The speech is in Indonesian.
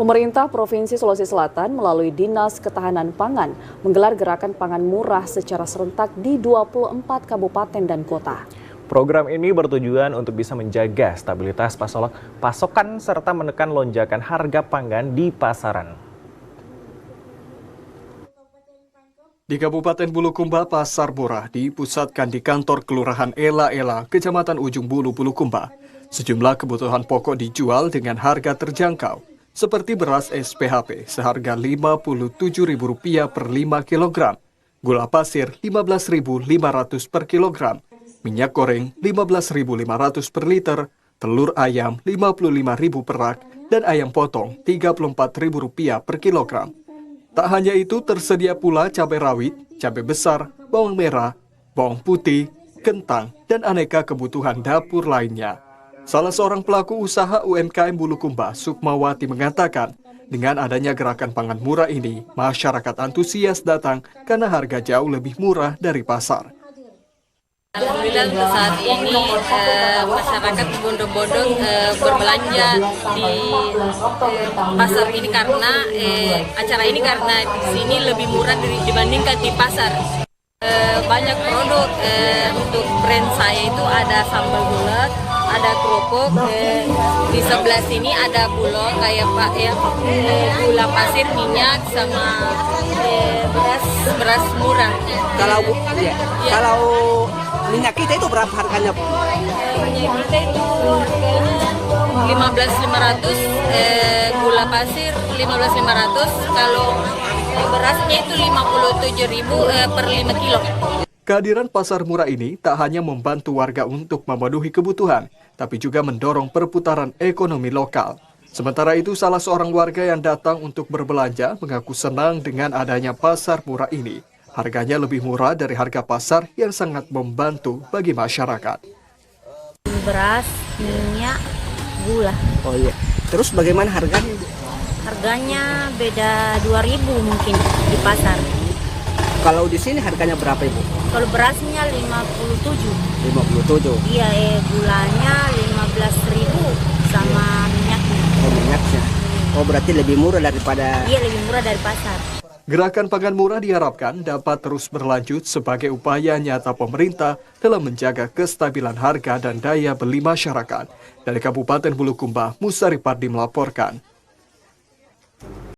Pemerintah Provinsi Sulawesi Selatan melalui Dinas Ketahanan Pangan menggelar gerakan pangan murah secara serentak di 24 kabupaten dan kota. Program ini bertujuan untuk bisa menjaga stabilitas pasokan serta menekan lonjakan harga pangan di pasaran. Di Kabupaten Bulukumba, pasar murah dipusatkan di kantor Kelurahan Ela-Ela, Kecamatan Ujung Bulu, Bulukumba. Sejumlah kebutuhan pokok dijual dengan harga terjangkau, seperti beras SPHP seharga Rp57.000 per 5 kg, gula pasir Rp15.500 per kilogram, minyak goreng Rp15.500 per liter, telur ayam Rp55.000 per rak, dan ayam potong Rp34.000 per kilogram. Tak hanya itu, tersedia pula cabai rawit, cabai besar, bawang merah, bawang putih, kentang, dan aneka kebutuhan dapur lainnya. Salah seorang pelaku usaha UMKM Bulukumba, Sukmawati, mengatakan, dengan adanya gerakan pangan murah ini, masyarakat antusias datang karena harga jauh lebih murah dari pasar. Alhamdulillah untuk saat ini masyarakat berbondong-bondong berbelanja di pasar ini karena acara ini karena di sini lebih murah dibandingkan di pasar. Banyak produk untuk brand saya itu ada sambal bulat, ada kerupuk, di sebelah sini ada bulog kayak gula pasir, minyak sama beras murah. Kalau minyak kita itu berapa harganya? Minyak kita itu harganya 15.500, gula pasir 15.500, kalau berasnya itu 57.000 per 5 kilo. Kehadiran pasar murah ini tak hanya membantu warga untuk memenuhi kebutuhan, tapi juga mendorong perputaran ekonomi lokal. Sementara itu, salah seorang warga yang datang untuk berbelanja mengaku senang dengan adanya pasar murah ini. Harganya lebih murah dari harga pasar yang sangat membantu bagi masyarakat. Beras, minyak, gula. Oh iya. Terus bagaimana harganya? Harganya beda 2.000 mungkin di pasar. Kalau di sini harganya berapa, Ibu? Kalau berasnya 57. 57. Iya, gulanya 15.000 sama minyaknya. Oh, minyaknya. Oh, berarti lebih murah daripada... Iya, lebih murah dari pasar. Gerakan pangan murah diharapkan dapat terus berlanjut sebagai upaya nyata pemerintah dalam menjaga kestabilan harga dan daya beli masyarakat. Dari Kabupaten Bulukumba, Musari Pardi melaporkan.